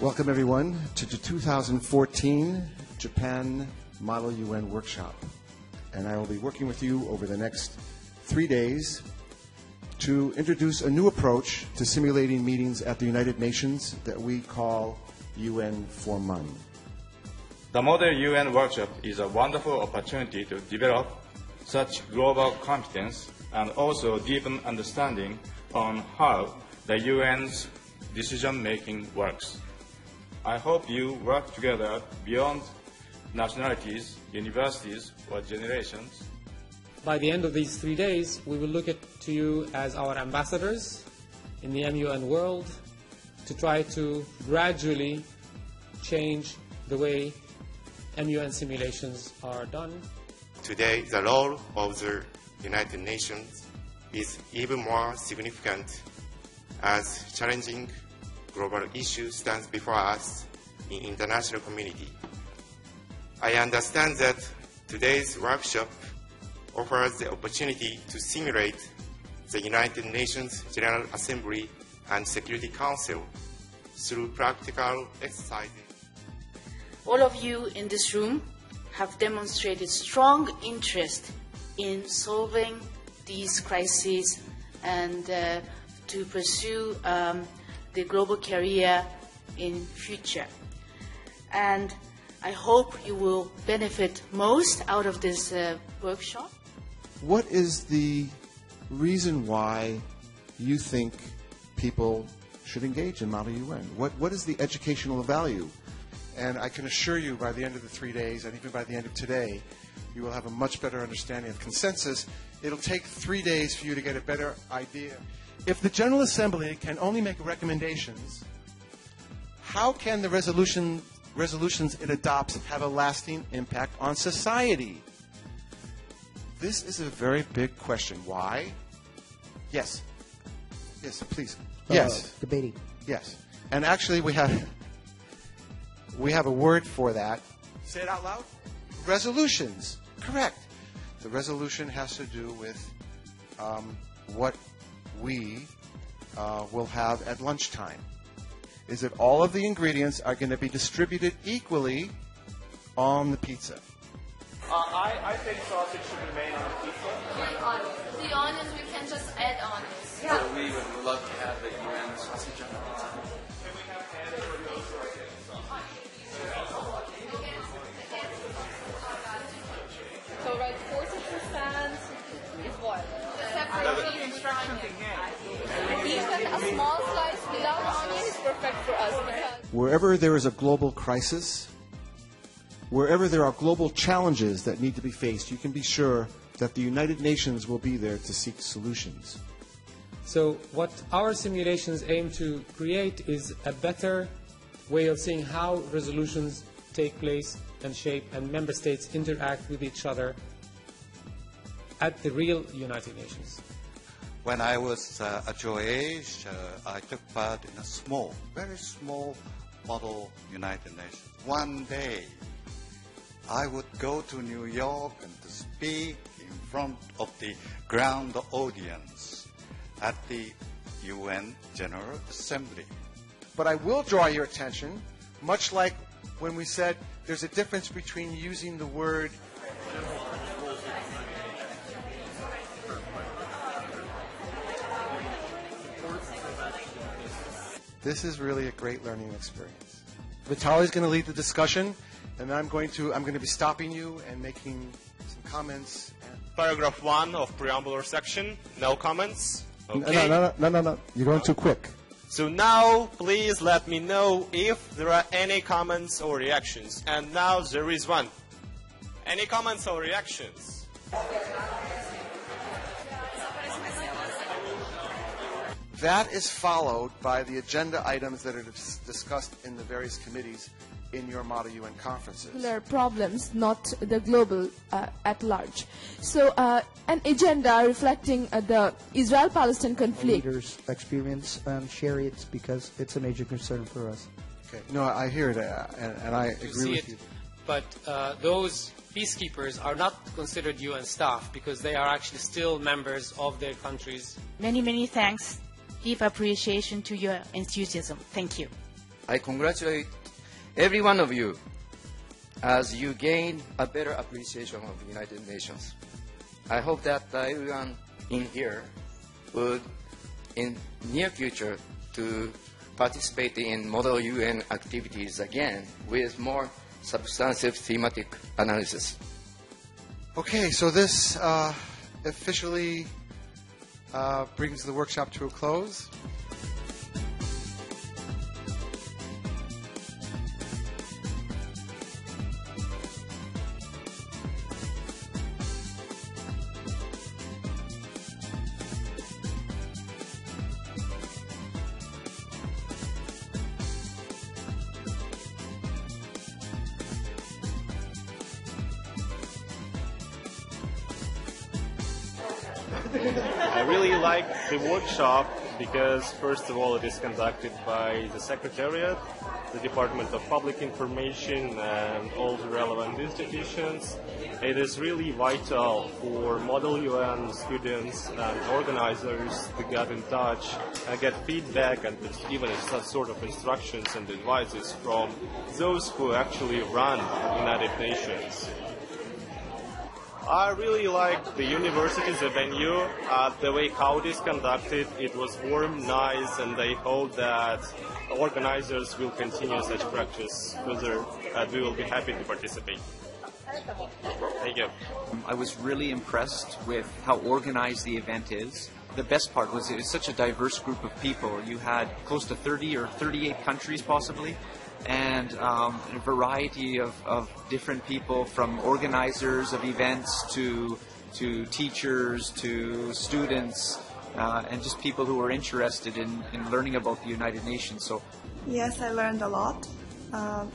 Welcome, everyone, to the 2014 Japan Model UN Workshop. And I will be working with you over the next 3 days to introduce a new approach to simulating meetings at the United Nations that we call UN for MUN. The Model UN Workshop is a wonderful opportunity to develop such global competence and also deepen understanding on how the UN's decision-making works. I hope you work together beyond nationalities, universities, or generations. By the end of these 3 days, we will look to you as our ambassadors in the MUN world to try to gradually change the way MUN simulations are done. Today, the role of the United Nations is even more significant as challenging global issues stands before us in international community. I understand that today's workshop offers the opportunity to simulate the United Nations General Assembly and Security Council through practical exercises. All of you in this room have demonstrated strong interest in solving these crises and to pursue the global career in future. And I hope you will benefit most out of this workshop. What is the reason why you think people should engage in Model UN? What is the educational value? And I can assure you by the end of the 3 days, and even by the end of today, you will have a much better understanding of consensus. It'll take 3 days for you to get a better idea. If the General Assembly can only make recommendations, how can the resolutions it adopts have a lasting impact on society? This is a very big question. Why? Yes. Yes, please. Yes. Debating. Yes. And actually, we have a word for that. Say it out loud. Resolutions. Correct. The resolution has to do with what we will have at lunchtime. Is that all of the ingredients are going to be distributed equally on the pizza? I think sausage should remain on the pizza. The onions we can just add onions. Yeah. So we would love to have the UN sausage on the pizza. Can we have ham or So right, 40% is what? The separate instruction. Even a small slice without onion is perfect for us. Because wherever there is a global crisis, wherever there are global challenges that need to be faced, you can be sure that the United Nations will be there to seek solutions. So what our simulations aim to create is a better way of seeing how resolutions take place and shape and member states interact with each other at the real United Nations. When I was at your age, I took part in a very small model United Nations. One day, I would go to New York and to speak in front of the ground audience at the UN General Assembly. But I will draw your attention, much like when we said there's a difference between using the word This is really a great learning experience. Vitali's going to lead the discussion, and I'm going to be stopping you and making some comments. Paragraph 1 of preambular section, no comments. Okay. No. You're going too quick. So now, please let me know if there are any comments or reactions. And now there is one. Any comments or reactions? That is followed by the agenda items that are discussed in the various committees in your Model UN conferences. Particular problems, not the global at large. So an agenda reflecting the Israel-Palestine conflict. Leaders experience and share it because it's a major concern for us. Okay. No, I hear it, and I agree with you. But those peacekeepers are not considered UN staff because they are actually still members of their countries. Many, many thanks. Deep appreciation to your enthusiasm. Thank you. I congratulate every one of you as you gain a better appreciation of the United Nations. I hope that everyone in here would, in near future, to participate in Model UN activities again with more substantive thematic analysis. Okay, so this officially brings the workshop to a close. I really like the workshop because, first of all, it is conducted by the Secretariat, the Department of Public Information, and all the relevant institutions. It is really vital for Model UN students and organizers to get in touch and get feedback and even some sort of instructions and advices from those who actually run the United Nations. I really like the university's venue, the way how it is conducted. It was warm, nice, and I hope that organizers will continue such practice further, and we will be happy to participate. Thank you. I was really impressed with how organized the event is. The best part was it was such a diverse group of people. You had close to 30 or 38 countries possibly, and a variety of different people, from organizers of events to teachers to students, and just people who were interested in learning about the United Nations. So, yes, I learned a lot,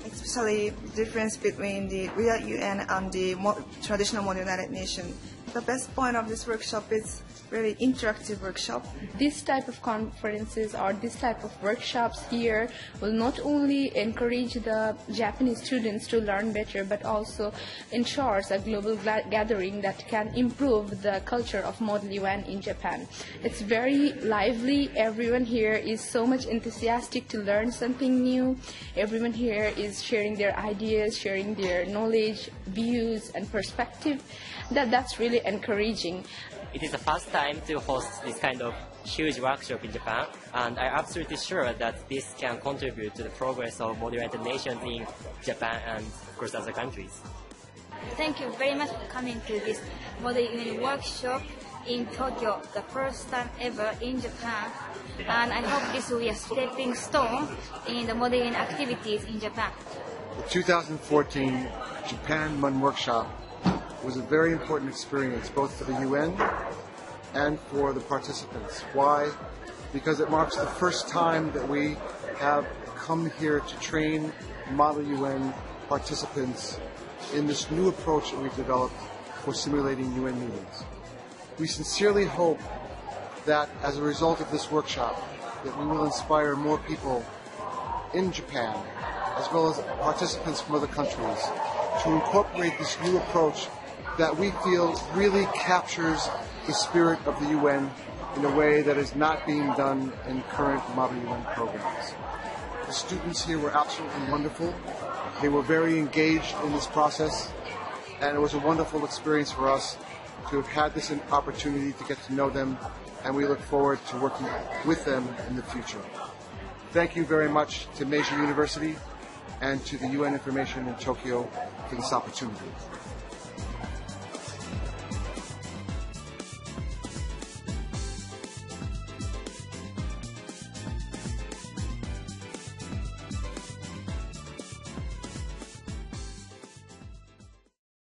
especially the difference between the real UN and the traditional model United Nations. The best point of this workshop is really interactive workshop. This type of conferences or this type of workshops here will not only encourage the Japanese students to learn better, but also ensures a global gathering that can improve the culture of Model UN in Japan. It's very lively. Everyone here is so much enthusiastic to learn something new. Everyone here is sharing their ideas, sharing their knowledge, views, and perspective. That's really encouraging. It is the first time to host this kind of huge workshop in Japan, and I'm absolutely sure that this can contribute to the progress of Model United Nations in Japan and, of course, other countries. Thank you very much for coming to this Model UN workshop in Tokyo, the first time ever in Japan, and I hope this will be a stepping stone in the Model UN activities in Japan. The 2014 Japan MUN workshop was a very important experience, both for the UN and for the participants. Why? Because it marks the first time that we have come here to train Model UN participants in this new approach that we've developed for simulating UN meetings. We sincerely hope that as a result of this workshop, that we will inspire more people in Japan, as well as participants from other countries, to incorporate this new approach that we feel really captures the spirit of the UN in a way that is not being done in current Model UN programs. The students here were absolutely wonderful. They were very engaged in this process, and it was a wonderful experience for us to have had this opportunity to get to know them, and we look forward to working with them in the future. Thank you very much to Meiji University and to the UN Information in Tokyo for this opportunity.